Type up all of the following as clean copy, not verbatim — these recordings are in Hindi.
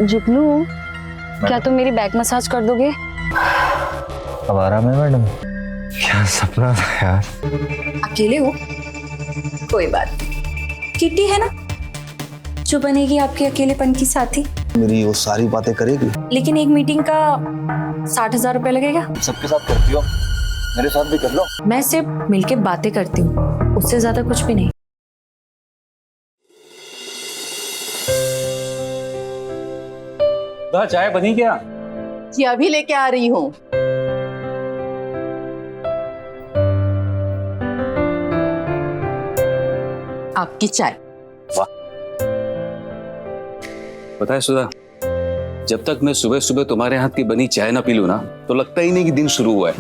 जुगनू, क्या तुम मेरी बैक मसाज कर दोगे? अब आराम है मैडम? क्या सपना था यार। अकेले हो? कोई बात नहीं, किट्टी है ना जो बनेगी आपके अकेलेपन की साथी। मेरी वो सारी बातें करेगी, लेकिन एक मीटिंग का 60,000 रुपए लगेगा। सबके साथ करती हो, मेरे साथ भी कर लो। मैं सिर्फ मिलके बातें करती हूँ, उससे ज्यादा कुछ भी नहीं। चाय बनी क्या? जी अभी लेके आ रही हूँ। आपकी चाय। पता है सुधा, जब तक मैं सुबह सुबह तुम्हारे हाथ की बनी चाय ना पी लूं ना, तो लगता ही नहीं कि दिन शुरू हुआ है।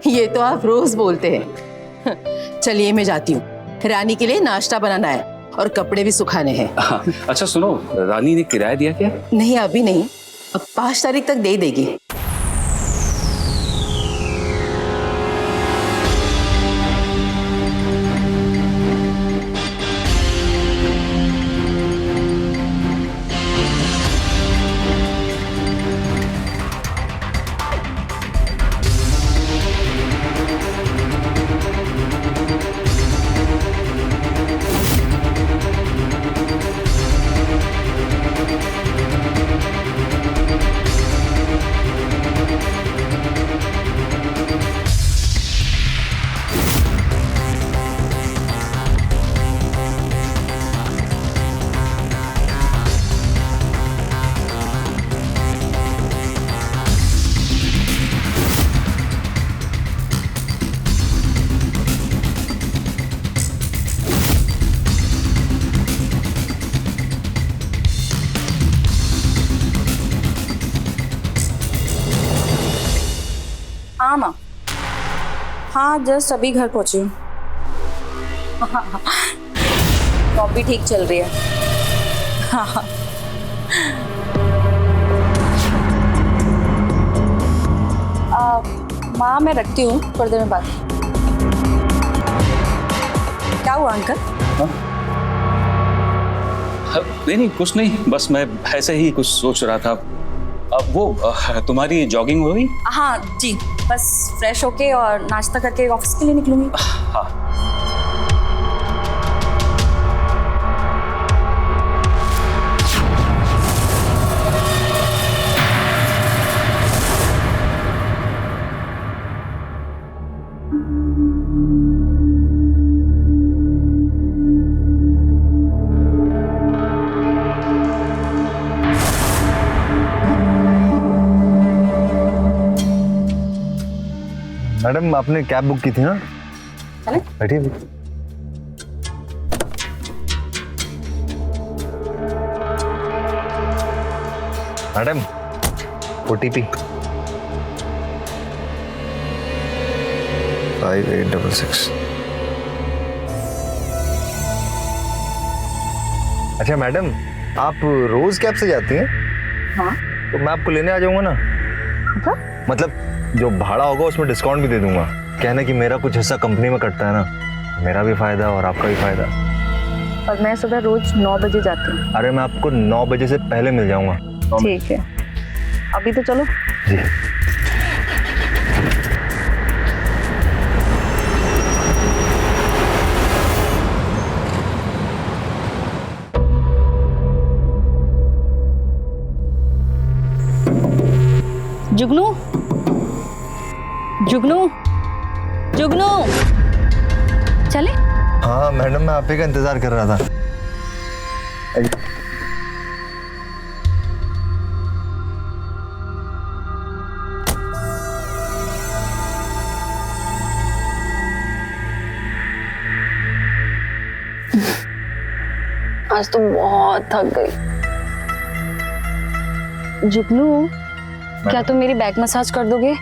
ये तो आप रोज बोलते हैं। चलिए मैं जाती हूँ, रानी के लिए नाश्ता बनाना है और कपड़े भी सुखाने हैं। हाँ, अच्छा सुनो, रानी ने किराया दिया क्या? नहीं अभी नहीं, अब 5 तारीख तक दे देगी। हाँ माँ, हाँ जस्ट अभी घर पहुंची हूँ। जॉब भी ठीक चल रही है। हाँ माँ मैं रखती हूँ, थोड़ी देर में बात। क्या हुआ अंकल? नहीं नहीं कुछ नहीं, बस मैं ऐसे ही कुछ सोच रहा था। अब वो तुम्हारी जॉगिंग हो गई? हाँ जी, बस फ्रेश होके और नाश्ता करके ऑफिस के लिए निकलूंगी। हाँ मैडम आपने कैब बुक की थी ना? चले? बैठिए। Madam OTP 5866। अच्छा मैडम, आप रोज कैब से जाती हैं? हाँ। तो मैं आपको लेने आ जाऊंगा ना। मतलब जो भाड़ा होगा उसमें डिस्काउंट भी दे दूंगा। कहना कि मेरा कुछ हिस्सा कंपनी में कटता है ना, मेरा भी फायदा और आपका भी फायदा। और मैं सुबह रोज 9 बजे जाती हूँ। अरे मैं आपको 9 बजे से पहले मिल जाऊंगा। ठीक है, अभी तो चलो। जी। जुगनू, जुगनू, जुगनू, चले? हाँ मैडम, मैं आप ही का इंतजार कर रहा था। आज तो बहुत थक गई। जुगनू, क्या तुम मेरी बैक मसाज कर दोगे?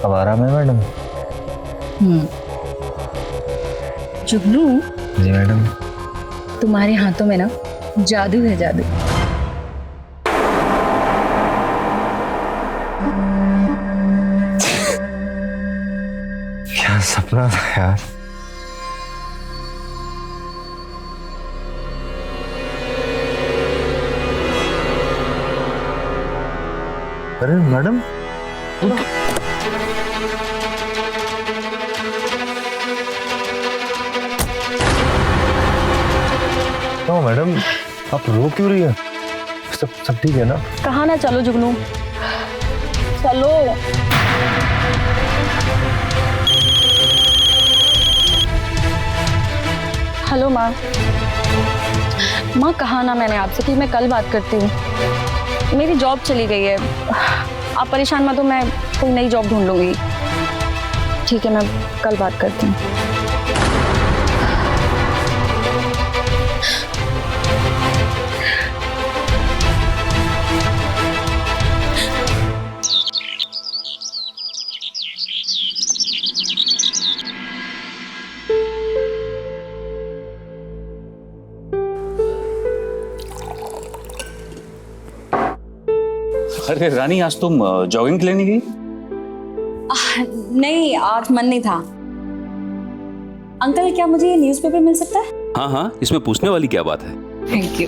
अब आराम है मैडम? जुगनू, जी मैडम। तुम्हारे हाथों में ना जादू है, जादू। क्या सपना था यार। अरे मैडम, तो मैडम आप रो क्यों रही है? सब ठीक है ना? कहाँ ना चलो जुगनू, चलो। हेलो माँ। माँ कहा ना मैंने आपसे कि मैं कल बात करती हूँ। मेरी जॉब चली गई है। आप परेशान मत हो, मैं कोई नई जॉब ढूंढ लूंगी। ठीक है, मैं कल बात करती हूँ। अरे रानी, आज तुम जॉगिंग के लिए नहीं गई? नहीं, आज मन नहीं था। अंकल, क्या मुझे ये न्यूज़पेपर मिल सकता है? हाँ हाँ, इसमें पूछने वाली क्या बात है। Thank you.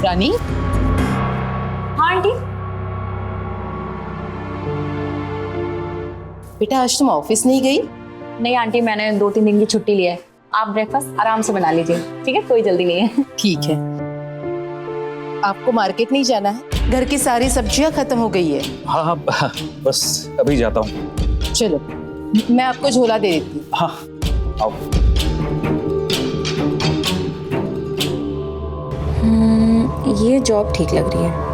रानी, हाँ आंटी। बेटा आज तुम ऑफिस नहीं गई? नहीं आंटी, मैंने 2-3 दिन की छुट्टी ली है। आप ब्रेकफास्ट आराम से बना लीजिए, ठीक है? कोई जल्दी नहीं है। ठीक है। आपको मार्केट नहीं जाना है? घर की सारी सब्जियां खत्म हो गई है। हाँ हाँ, बस अभी जाता हूँ। चलो, मैं आपको झोला दे देती हूँ। हाँ, आओ। ये जॉब ठीक लग रही है।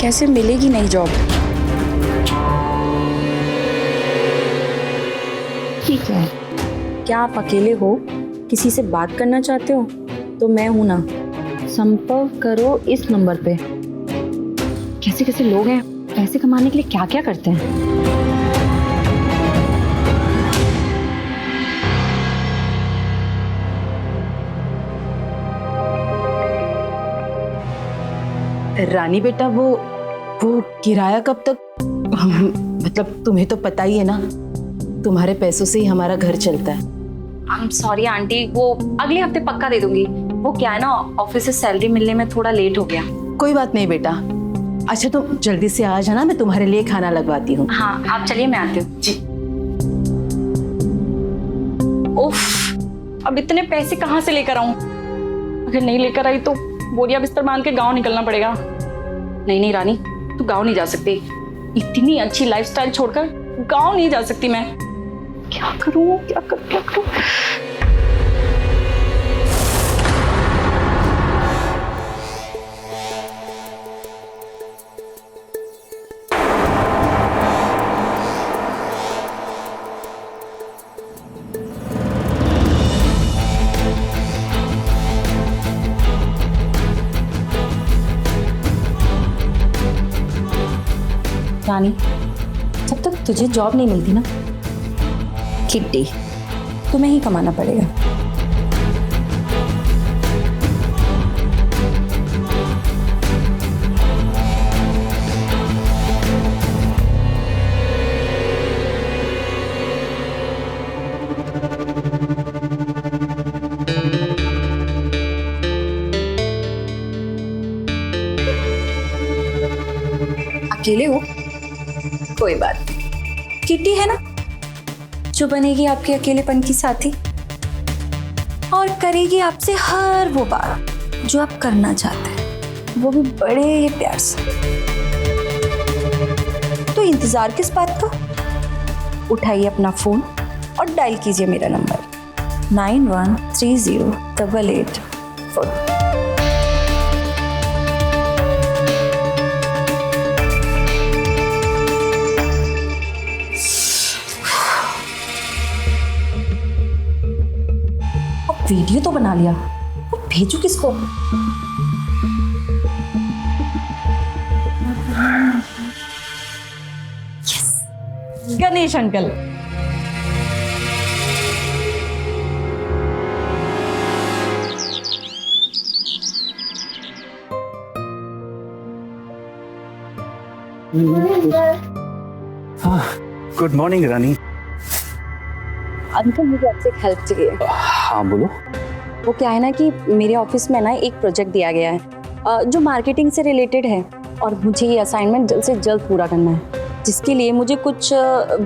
कैसे मिलेगी नई जॉब? ठीक है। क्या आप अकेले हो, किसी से बात करना चाहते हो तो मैं हूं ना, संपर्क करो इस नंबर पे। कैसे कैसे लोग हैं, पैसे कमाने के लिए क्या क्या करते हैं। रानी बेटा, वो किराया कब तक? मतलब तुम्हें तो पता ही है ना, तुम्हारे पैसों से ही हमारा घर चलता है। आई एम सॉरी आंटी, वो अगले हफ्ते पक्का दे दूंगी। वो क्या है ना, ऑफिस से सैलरी मिलने में थोड़ा लेट हो गया। कोई बात नहीं बेटा। अच्छा तुम जल्दी से आ जाना, मैं तुम्हारे लिए खाना लगवाती हूँ। हाँ आप चलिए, मैं आती हूँ जी। उफ, अब इतने पैसे कहाँ से लेकर आऊं? अगर नहीं लेकर आई तो बोरिया बिस्तर बांध के गांव निकलना पड़ेगा। नहीं नहीं रानी, तू गांव नहीं जा सकती। इतनी अच्छी लाइफस्टाइल छोड़कर गांव नहीं जा सकती मैं। क्या करूं, क्या करूं, क्या करूं? रानी, जब तक तुझे जॉब नहीं मिलती ना, किट्टी, तुम्हें ही कमाना पड़ेगा। अकेले हो? कोई बात नहीं, किटी है ना जो बनेगी आपके अकेलेपन की साथी और करेगी आपसे हर वो बात जो आप करना चाहते हैं, वो भी बड़े ही प्यार से। तो इंतजार किस बात का? उठाइए अपना फोन और डायल कीजिए मेरा नंबर 91308884। वीडियो तो बना लिया, अब भेजू किसको? गणेश अंकल। गुड मॉर्निंग रानी। अंकल मुझे आपसे एक हेल्प चाहिए। हाँ बोलो। वो क्या है ना कि मेरे ऑफिस में ना एक प्रोजेक्ट दिया गया है जो मार्केटिंग से रिलेटेड है और मुझे ये असाइनमेंट जल्द से जल्द पूरा करना है, जिसके लिए मुझे कुछ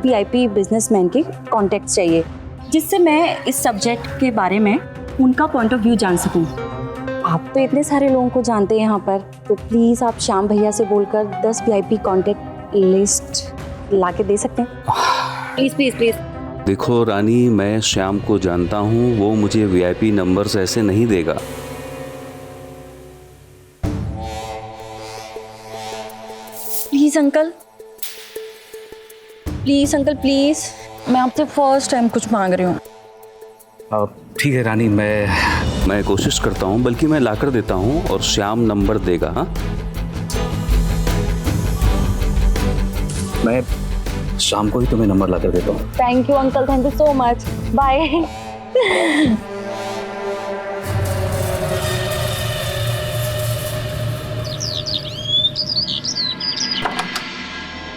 VIP बिजनेसमैन के कॉन्टेक्ट्स चाहिए, जिससे मैं इस सब्जेक्ट के बारे में उनका पॉइंट ऑफ व्यू जान सकूं। आप तो इतने सारे लोगों को जानते हैं यहाँ पर, तो प्लीज़ आप श्याम भैया से बोलकर 10 VIP कॉन्टेक्ट लिस्ट ला के दे सकते हैं? Please please please. देखो रानी, मैं श्याम को जानता हूँ, वो मुझे VIP नंबर्स ऐसे नहीं देगा। Please uncle, please uncle please, मैं आपसे फर्स्ट टाइम कुछ मांग रही हूँ। ठीक है रानी, मैं कोशिश करता हूँ, बल्कि मैं लाकर देता हूँ और श्याम नंबर देगा। हाँ, मैं शाम को ही तुम्हें नंबर लाकर देता हूँ। Thank you uncle, thank you so much, bye.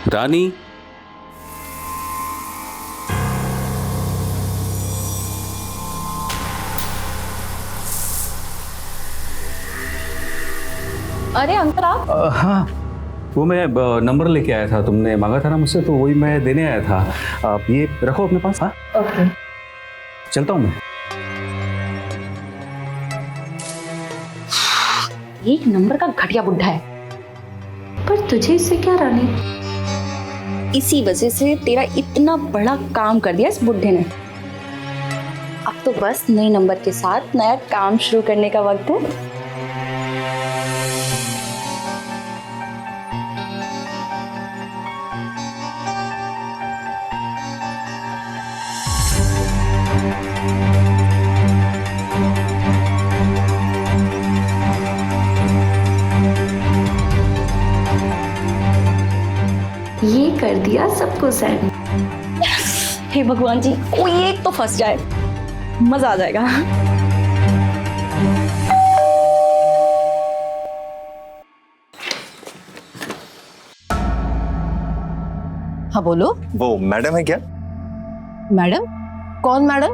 Rani, अरे अंकल आप? हाँ, वो मैं नंबर लेके आया था, तुमने मांगा था ना मुझसे, तो वही मैं देने आया था। आप ये रखो अपने पास। हाँ ओके, चलता हूँ मैं। एक नंबर का घटिया बुड्ढा है, पर तुझे इससे क्या रानी? इसी वजह से तेरा इतना बड़ा काम कर दिया इस बुड्ढे ने। अब तो बस नए नंबर के साथ नया काम शुरू करने का वक्त है। ये कर दिया सबको सेंड। हे भगवान जी, कोई एक तो फंस जाए, मजा आ जाएगा। हाँ बोलो। वो मैडम है क्या? मैडम? कौन मैडम?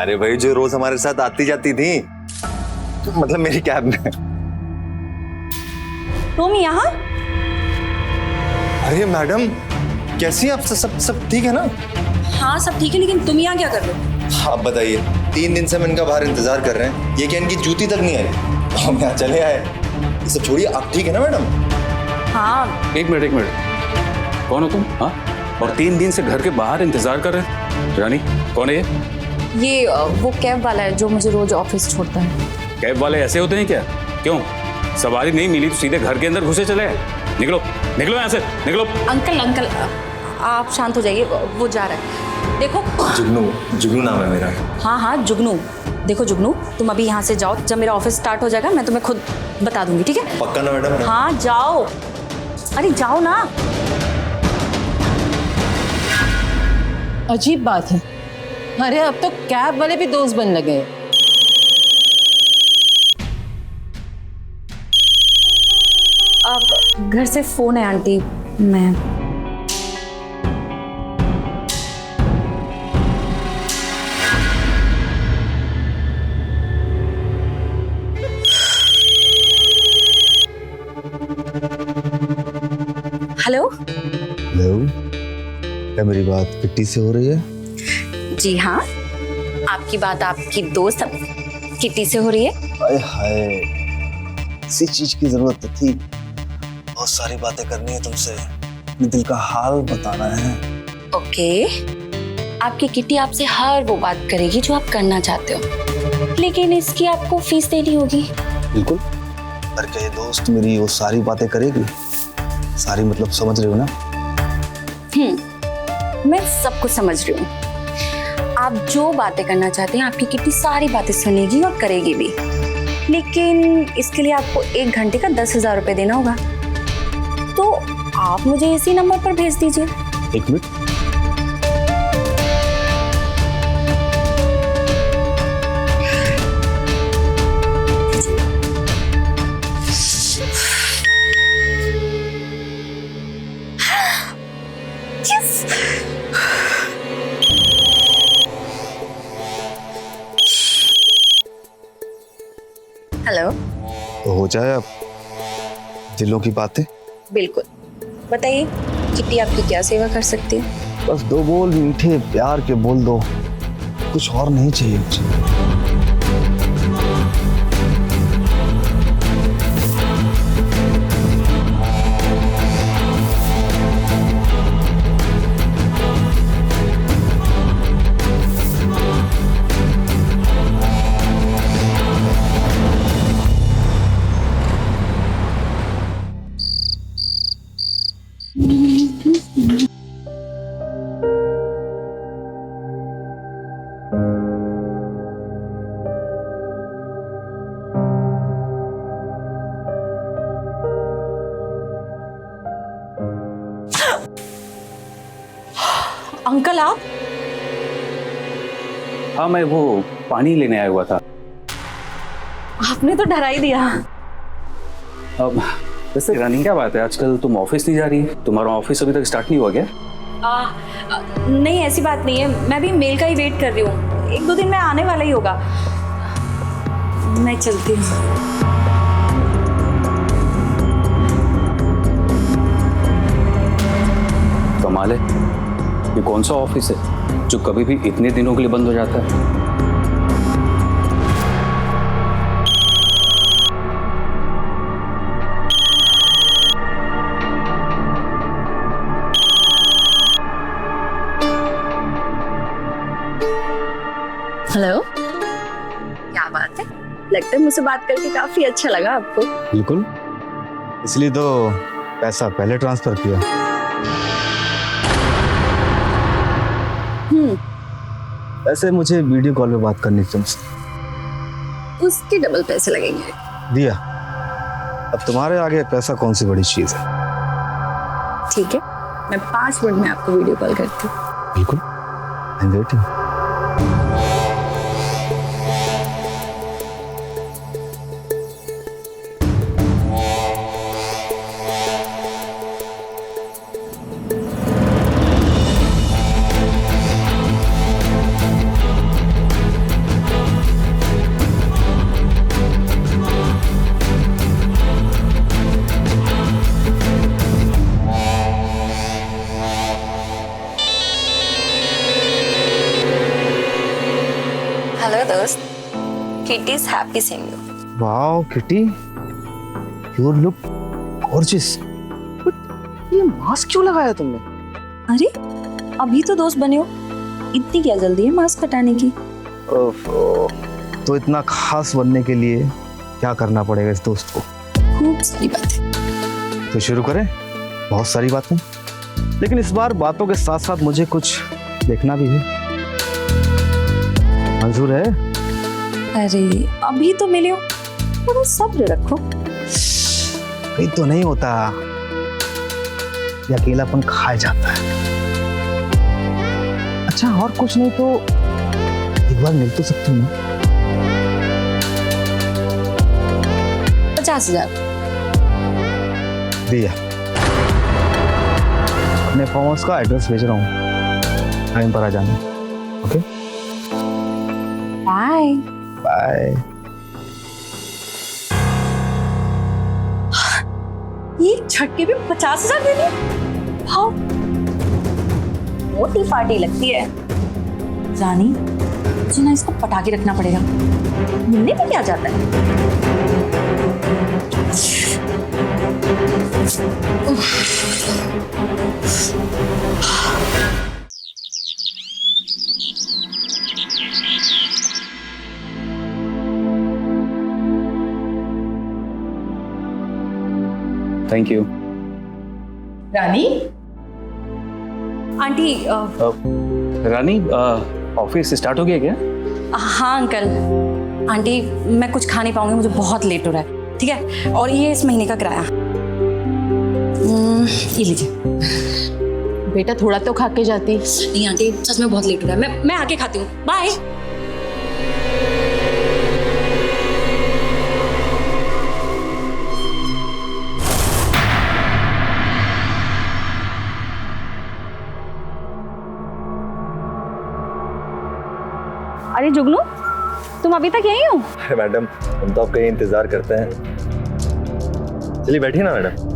अरे भाई, जो रोज हमारे साथ आती जाती थी, मतलब मेरी कैब में। तुम यहाँ? अरे मैडम, कैसी आप? सब ठीक है ना? हाँ सब ठीक है, लेकिन तुम यहाँ क्या कर रहे हो? आप बताइए, 3 दिन से हम इनका बाहर इंतजार कर रहे हैं, ये क्या इनकी जूती तक नहीं आई, हम यहाँ चले आए। ये सब छोड़िए, आप ठीक है ना मैडम? हाँ। एक मिनट, कौन हो तुम? हाँ, और 3 दिन से घर के बाहर इंतजार कर रहे हैं? रानी, कौन है ये वो कैब वाला है जो मुझे रोज ऑफिस छोड़ता है। कैब वाले ऐसे होते हैं क्या? क्यों, सवारी नहीं मिली तो सीधे घर के अंदर घुसे चले आए? निकलो निकलो यहाँ से, निकलो। अंकल आप शांत हो जाइए, वो जा रहा है। देखो, जुगनू नाम है मेरा। हाँ जुगनू। देखो जुगनू, तुम अभी यहाँ से जाओ, जब मेरा ऑफिस स्टार्ट हो जाएगा मैं तुम्हें खुद बता दूंगी, ठीक है? पक्का ना मैडम? हाँ जाओ, अरे जाओ ना। अजीब बात है, अरे अब तो कैब वाले भी दोस्त बनने लगे। आप घर से फोन है आंटी, मैं हेलो। हेलो। क्या मेरी बात किट्टी से हो रही है? जी हाँ, आपकी बात आपकी दोस्त किटी से हो रही है। हाय हाय, इसी चीज की जरूरत तो थी। बहुत सारी बातें करनी है तुमसे, अपने दिल का हाल बताना है। ओके, आपकी किटी आपसे हर वो बात करेगी जो आप करना चाहते हो, लेकिन इसकी आपको फीस देनी होगी। बिल्कुल, पर क्या ये दोस्त मेरी वो सारी बातें करेगी? सारी मतलब समझ रहे हो ना? मैं सब कुछ समझ रही हूँ। आप जो बातें करना चाहते हैं आपकी किटी सारी बातें सुनेगी और करेगी भी, लेकिन इसके लिए आपको 1 घंटे का 10,000 रुपये देना होगा। तो आप मुझे इसी नंबर पर भेज दीजिए। 1 मिनट। हेलो। तो हो जाए अब दिलों की बातें। बिल्कुल, बताइए किटी आपकी क्या सेवा कर सकती है। बस 2 बोल मीठे प्यार के बोल दो, कुछ और नहीं चाहिए मुझे। अंकल आप? हाँ, मैं वो पानी लेने आया हुआ था। आपने तो डरा ही दिया। अब वैसे रानी, क्या बात है, आजकल तुम ऑफिस नहीं जा रही? तुम्हारा ऑफिस अभी तक स्टार्ट नहीं हुआ क्या? नहीं, ऐसी बात नहीं है, मैं भी मेल का ही वेट कर रही हूँ। 1-2 दिन में आने वाला ही होगा। मैं चलती हूँ। कमाल है, ये कौन सा ऑफिस है जो कभी भी इतने दिनों के लिए बंद हो जाता है? हेलो, क्या बात है, लगता है मुझसे बात करके काफी अच्छा लगा आपको। बिल्कुल, इसलिए तो पैसा पहले ट्रांसफर किया। वैसे मुझे वीडियो कॉल पे बात करनी थी तुमसे। उसके डबल पैसे लगेंगे। दिया, अब तुम्हारे आगे पैसा कौन सी बड़ी चीज है। ठीक है, मैं 5 मिनट में आपको वीडियो कॉल करती हूँ। बिल्कुल, आई एम वेटिंग। हेलो दोस्त, kitty is happy seeing you. Wow kitty, you look gorgeous. ये मास्क क्यों लगाया तुमने? अरे अभी तो दोस्त बने हो, इतनी क्या जल्दी है मास्क हटाने की। ओफो, तो इतना खास बनने के लिए क्या करना पड़ेगा इस दोस्त को? खूब सारी बातें। तो शुरू करें, बहुत सारी बातें, लेकिन इस बार बातों के साथ साथ मुझे कुछ देखना भी है। मंजूर है? अरे अभी तो मिले हो, थोड़ा सब्र रखो। कहीं तो नहीं होता, ये अकेलापन खाया जाता है। अच्छा, और कुछ नहीं तो एक बार मिल तो सकती हूँ। 50,000 दिया, अपने फार्म हाउस का एड्रेस भेज रहा हूँ, टाइम पर आ जाना। Okay, bye. बाय। ये झटके में 50,000 दे दिए। हाँ, मोटी पार्टी लगती है। रानी, मुझे ना इसको पटा के रखना पड़ेगा। मिलने में क्या जाता है? Thank you. Rani, aunty Rani, office start हो गया क्या? हाँ अंकल। आंटी, मैं कुछ खा नहीं पाऊंगी, मुझे बहुत लेट हो रहा है, ठीक है? और ये इस महीने का किराया। ये लीजिए। बेटा थोड़ा तो खा के जाती। नहीं आंटी, सच में बहुत लेट हो रहा है, मैं आके खाती हूँ। बाय। अरे जुगनू, तुम अभी तक यहीं हो? अरे मैडम, हम तो आपका ये इंतजार करते हैं। चलिए बैठिए ना मैडम।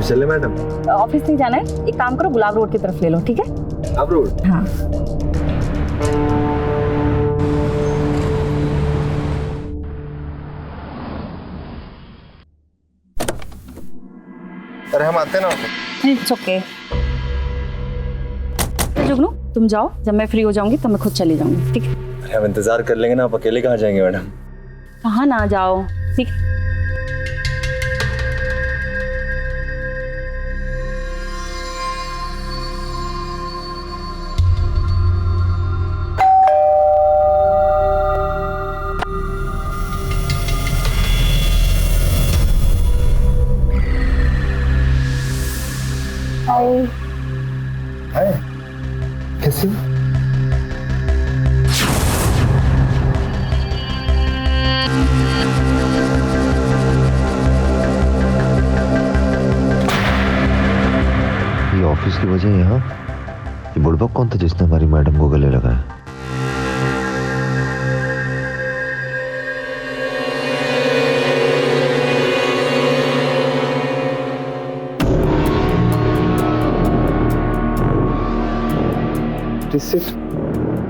चले मैडम। ऑफिस नहीं जाना है, एक काम करो, गुलाब रोड की तरफ ले लो, ठीक है? आप रोड? हाँ। अरे हम आते हैं ना। It's okay. जुगनू, तुम जाओ, जब मैं फ्री हो जाऊंगी तब मैं खुद चली जाऊंगी, ठीक है? अरे हम इंतजार कर लेंगे ना, आप अकेले कहाँ जाएंगे मैडम? कहाँ ना जाओ, ठीक है? हाय, कैसी? ये ऑफिस की वजह है यहाँ? ये बुड़बक कौन था जिसने हमारी मैडम को गले लगाया?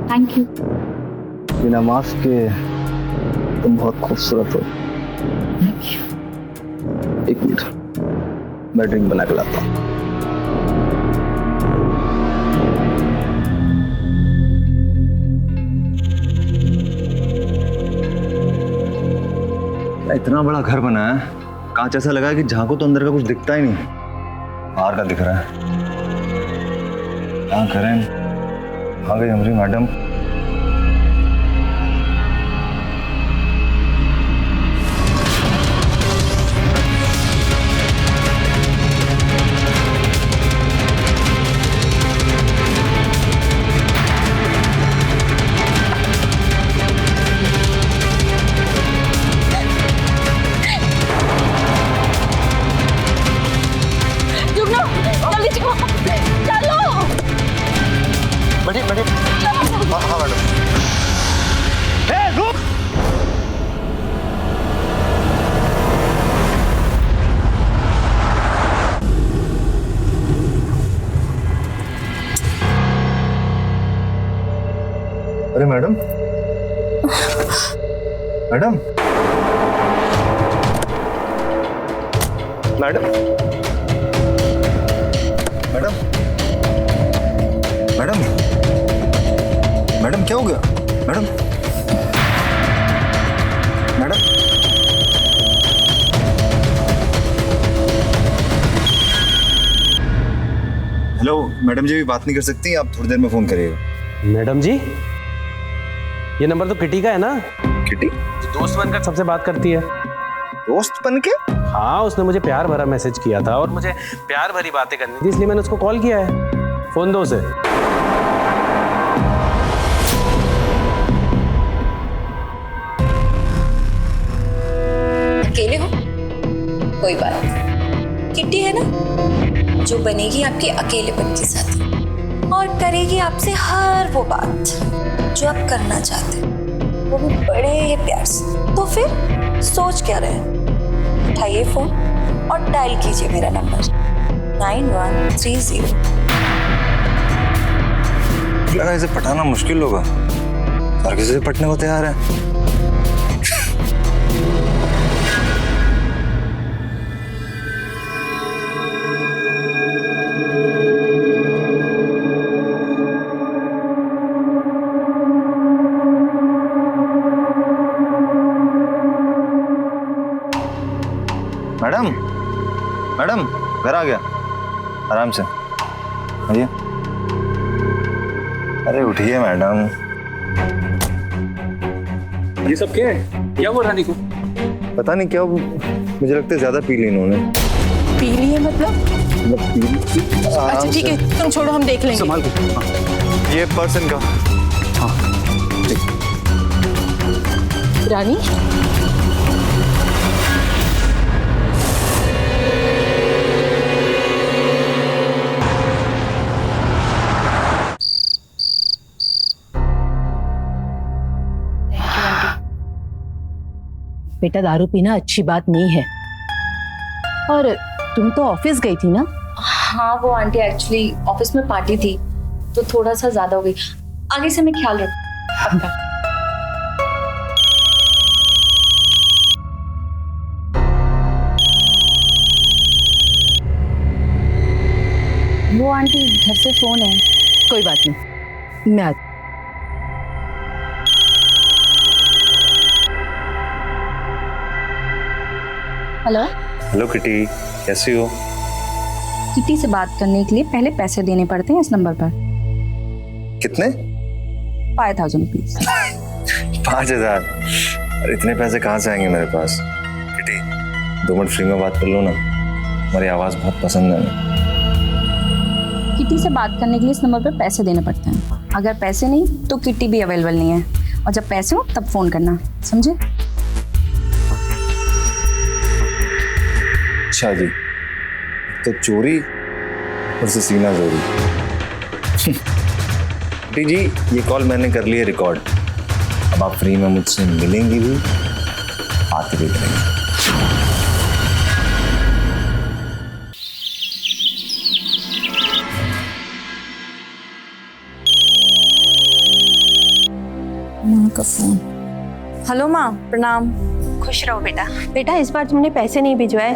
Thank you. बिना मास्क के तुम बहुत खूबसूरत हो। एक मिनट, मैं ड्रिंक बना के लाता हूँ। इतना बड़ा घर बना है, कांच ऐसा लगा है कि झांको तो अंदर का कुछ दिखता ही नहीं, बाहर का दिख रहा है। क्या करें, आ गई हमारी मैडम। जुगनू, जल्दी चलो, चलो। बैठिए बैठिए। हाँ हाँ मैडम। अरे madam, madam, madam, madam, madam, madam क्या हो गया? मैडम, मैडम, हेलो मैडम जी, भी बात नहीं कर सकती, आप थोड़ी देर में फोन करिएगा। मैडम जी, ये नंबर तो किटी का है ना? किटी? जो दोस्त बनकर सबसे बात करती है। दोस्त बन के? हाँ, उसने मुझे प्यार भरा मैसेज किया था और मुझे प्यार भरी बातें करनी थी, इसलिए मैंने उसको कॉल किया है। फोन दो उसे। अकेले हो? कोई बात नहीं, किट्टी है ना जो बनेगी आपके अकेलेपन की साथी। और करेगी आपसे हर वो बात जो आप करना चाहते हैं, वो भी बड़े प्यार से। तो फिर सोच क्या रहे, उठाइए फोन और डायल कीजिए मेरा नंबर 9130। लगा इसे पटाना मुश्किल होगा, हर किसी से पटने को तैयार है। मैडम, मैडम घर आ गया, आराम से आइए। अरे उठिए मैडम। ये सब क्या है? क्या हुआ रानी को? पता नहीं क्या, मुझे लगता है ज्यादा पी ली इन्होंने। पी लिए मतलब? अच्छा ठीक है, तुम छोड़ो, हम देख लेंगे। संभाल के। हाँ। ये पर्सन का। हाँ ठीक। रानी, बेटा दारू पीना अच्छी बात नहीं है। और तुम तो ऑफिस गई थी ना? हाँ वो आंटी एक्चुअली ऑफिस में पार्टी थी तो थोड़ा सा ज्यादा हो गई। आगे से मैं ख्याल रखूँ। वो आंटी घर से फोन है। कोई बात नहीं, मैं आती। हेलो, हेलो किटी, कैसी हो? किटी से बात करने के लिए पहले पैसे देने पड़ते हैं इस नंबर पर। कितने? 5000 रुपीज। 5000? अरे इतने पैसे कहाँ से आएंगे मेरे पास? किटी 2 मिनट फ्री में बात कर लो ना, हमारी आवाज बहुत पसंद है। किटी से बात करने के लिए इस नंबर पर पैसे देने पड़ते हैं। अगर पैसे नहीं तो किटी भी अवेलेबल नहीं है, और जब पैसे हो तब फोन करना, समझे? अच्छा जी, तो चोरी और से सीना जोरी। किटी जी, ये कॉल मैंने कर ली है रिकॉर्ड। अब आप फ्री में मुझसे मिलेंगी भी, बात भी करेंगे। माँ का फोन। हेलो माँ, प्रणाम। खुश रहो बेटा। बेटा इस बार तुमने पैसे नहीं भिजवाए,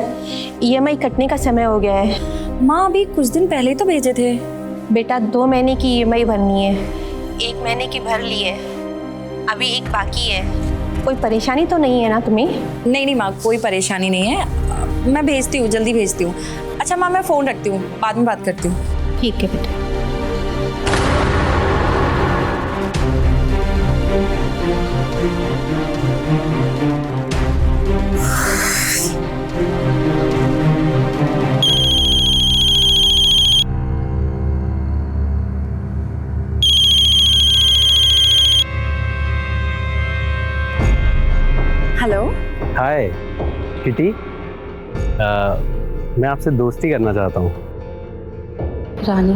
ईएमआई कटने का समय हो गया है। माँ अभी कुछ दिन पहले ही तो भेजे थे। बेटा 2 महीने की ईएमआई भरनी है, 1 महीने की भर ली है, अभी 1 बाकी है। कोई परेशानी तो नहीं है ना तुम्हें? नहीं नहीं माँ, कोई परेशानी नहीं है, मैं भेजती हूँ, जल्दी भेजती हूँ। अच्छा माँ, मैं फ़ोन रखती हूँ, बाद में बात करती हूँ। ठीक है बेटा। हेलो। हाय किटी, मैं आपसे दोस्ती करना चाहता हूँ। रानी,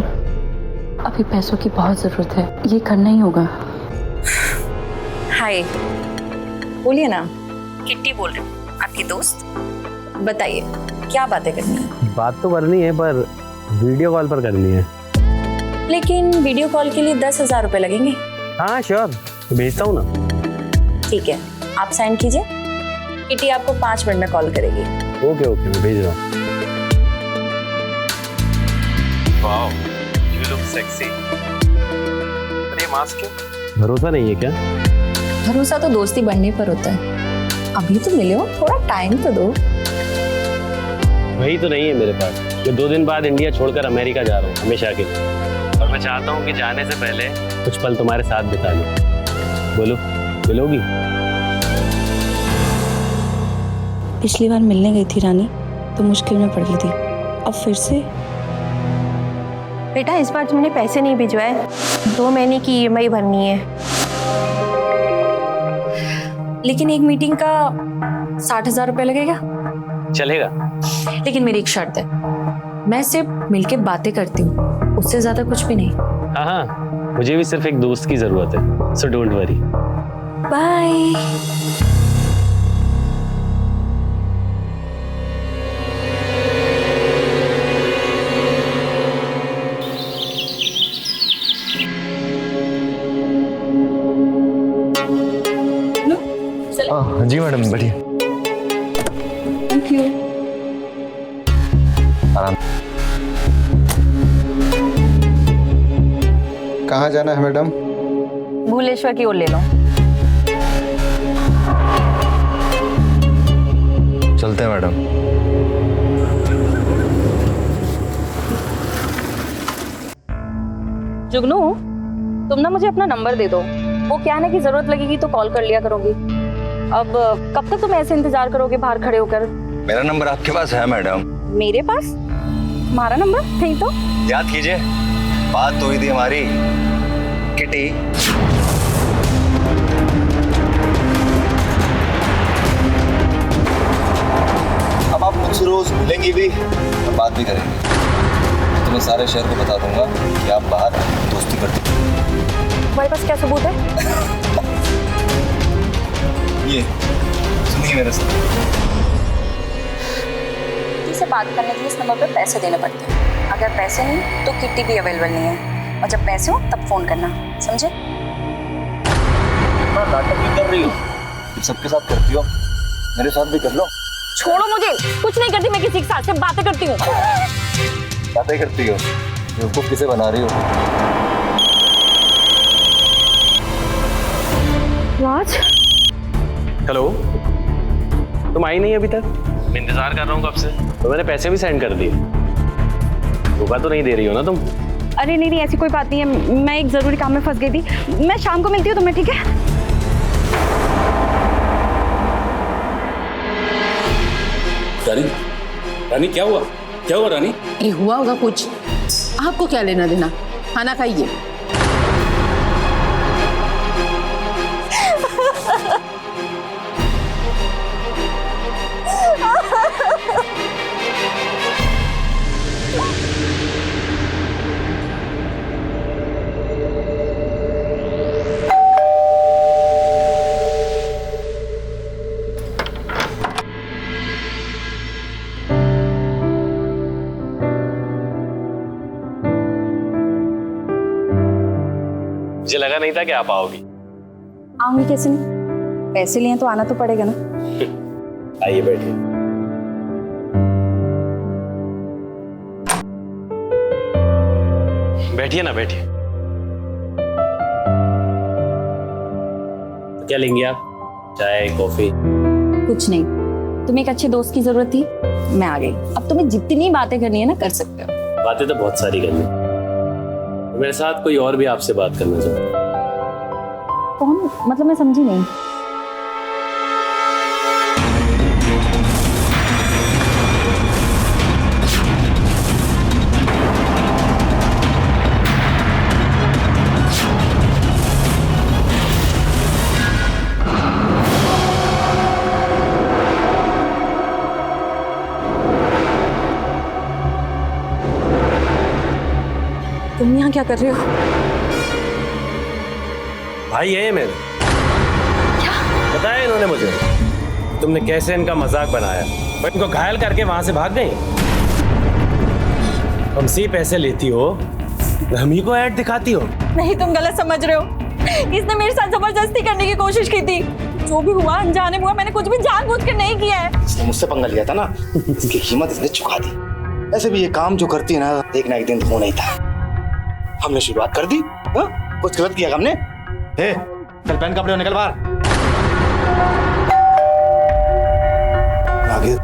अभी पैसों की बहुत जरूरत है, ये करना ही होगा। हाय, बोलिए ना। किट्टी बोल रही हूँ, आपकी दोस्त। बताइए क्या बातें करनी है? बात तो करनी है पर वीडियो कॉल पर करनी है। लेकिन वीडियो कॉल के लिए 10,000 रुपये लगेंगे। हाँ श्योर, भेजता हूँ ना। ठीक है, आप साइन कीजिए, किटी आपको 5 मिनट में कॉल करेगी। ओके ओके, मैं भेज रहा हूँ। Wow, you look sexy. अरे मास्क क्यों? भरोसा नहीं है क्या? भरोसा तो दोस्ती बढ़ने पर होता है। अभी तो मिले हो, थोड़ा टाइम तो दो। वही तो नहीं है मेरे पास, मैं 2 दिन बाद इंडिया छोड़कर अमेरिका जा रहा हूँ हमेशा के लिए, और मैं चाहता हूँ कि जाने से पहले कुछ पल तुम्हारे साथ बिता लूं। बोलो, मिलोगी? पिछली बार मिलने गई थी रानी तो मुश्किल में पड़ गई थी, अब फिर से। बेटा इस बार तुमने पैसे नहीं भिजवाए, 2 महीने की ईएमआई भरनी है। लेकिन एक मीटिंग का 60,000 रुपये लगेगा। चलेगा। लेकिन मेरी एक शर्त है, मैं सिर्फ मिलके बातें करती हूँ, उससे ज्यादा कुछ भी नहीं। हाँ हाँ, मुझे भी सिर्फ एक दोस्त की जरूरत है, सो डोंट वरी। बाय। हाँ जी मैडम, बढ़िया। Thank you. आराम। कहाँ जाना है मैडम? भूलेश्वर की ओर ले लो। चलते हैं मैडम। जुगनू, तुम ना मुझे अपना नंबर दे दो। वो क्या है ना कि जरूरत लगेगी तो कॉल कर लिया करोगी। अब कब तक तुम ऐसे इंतजार करोगे बाहर खड़े होकर? मेरा नंबर आपके पास है मैडम। मेरे पास? तुम्हारा नंबर नहीं तो? याद कीजिए, बात तो हुई थी हमारी किटी। अब आप मुझसे रोज मिलेंगी भी और बात भी करेंगे। तो मैं सारे शहर को बता दूंगा कि आप बाहर दोस्ती करते हैं। तुम्हारे पास क्या सबूत है? ये सुनिए मेरे साथ। किसी से बात करने के लिए इस नंबर पे पैसे देने पड़ते हैं। अगर पैसे नहीं तो किट्टी भी अवेलेबल नहीं है, और जब पैसे हो तब फोन करना, समझे? नाटक भी कर रही हो, सबके साथ करती हो, मेरे साथ भी कर लो। छोड़ो मुझे, कुछ नहीं करती मैं किसी के साथ, सिर्फ बातें करती हूँ। बातें करती हो, बेवकूफ किसे बना रही हो? राज, हेलो, तुम आई नहीं अभी तक? मैं इंतजार कर रहा हूँ कब से। तो मैंने पैसे भी सेंड कर दिए। धोखा तो नहीं दे रही हो ना तुम? अरे नहीं, ऐसी कोई बात नहीं है। मैं एक जरूरी काम में फंस गई थी। मैं शाम को मिलती हूँ तुम्हें, ठीक है? रानी, रानी क्या हुआ? क्या हुआ रानी? अरे हुआ होगा कुछ, आपको क्या लेना देना। खाना खाइए। मुझे लगा नहीं था कि आप आओगी। आऊंगी कैसे नहीं? पैसे लिए तो आना तो पड़ेगा ना। आइए बैठिए। बैठिए ना, बैठिए। तो क्या लेंगे आप? चाय, कॉफी? कुछ नहीं, तुम्हें एक अच्छे दोस्त की जरूरत थी, मैं आ गई। अब तुम्हें जितनी बातें करनी है ना कर सकते हो। बातें तो बहुत सारी करनी। तो मेरे साथ कोई और भी आपसे बात करना चाहता है। कौन? मतलब मैं समझी नहीं। तुम यहाँ क्या कर रहे हो? भाई है मेरे। बताया इन्होंने मुझे तुमने कैसे इनका मजाक बनाया, पर इनको घायल करके वहां से भाग गई। तुमसे ही पैसे लेती हो, हम ही को ऐड दिखाती हो। नहीं, तुम गलत समझ रहे हो। इसने मेरे साथ जबरदस्ती करने की कोशिश की थी। जो भी हुआ अनजाने हुआ, मैंने कुछ भी जानबूझकर नहीं किया है। इसने मुझसे पंगा लिया था ना, इसकी कीमत इसने चुका दी। ऐसे भी ये काम जो करती है ना, एक ना एक दिन तो होना ही था। हमने शुरुआत कर दी। हा? कुछ गलत किया हमने? हे, चल पहन कपड़े निकल बाहर। आगे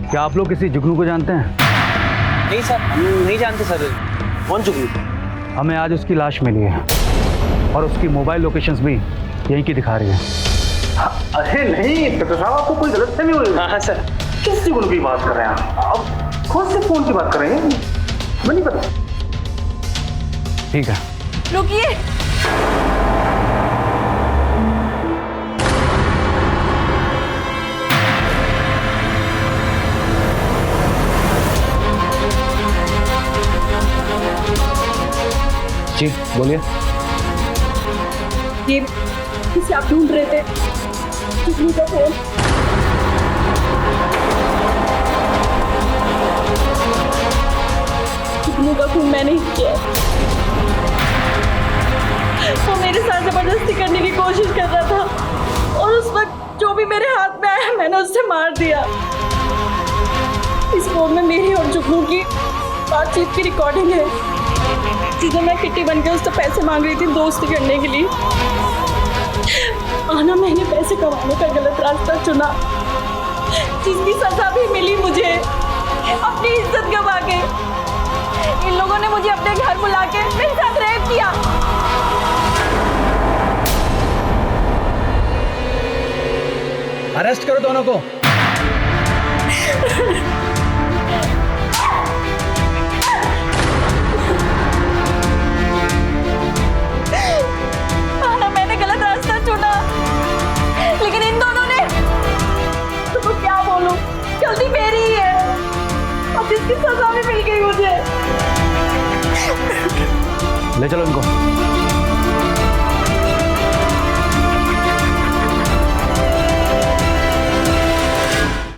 क्या आप लोग किसी जुगनू को जानते हैं? नहीं सर, हम नहीं जानते सर। कौन जुगनू? हमें आज उसकी लाश मिली है और उसकी मोबाइल लोकेशंस भी यहीं की दिखा रही है। अरे नहीं डॉक्टर साहब, आपको कोई गलतफहमी हुई। हाँ सर। किस जुगनू की बात कर रहे हैं आप? कौन से फोन की बात कर रहे हैं? हमें नहीं पता। ठीक है, रुकिए। जी बोलिए। ये किसे आप ढूंढ रहे थे? जुगनू का फोन। जुगनू का फोन मैंने ही किया है। वो मेरे साथ जबरदस्ती करने की कोशिश कर रहा था और उस वक्त जो भी मेरे हाथ में आया मैंने उससे मार दिया। इस फोन में मेरी और जुगनू की बातचीत की रिकॉर्डिंग है, जिसमें मैं किट्टी बनकर उससे पैसे मांग रही थी दोस्ती करने के लिए। आना मैंने पैसे कमाने का गलत रास्ता चुना, जिसकी सजा भी मिली मुझे अपनी इज्जत गवा के। इन लोगों ने मुझे अपने घर बुला के मेरे साथ रेप किया। अरेस्ट करो दोनों को। आना मैंने गलत रास्ता चुना, लेकिन इन दोनों ने तो क्या बोलूं, गलती मेरी ही है। अब इसकी सजा भी मिल गई मुझे। ले चलो इनको।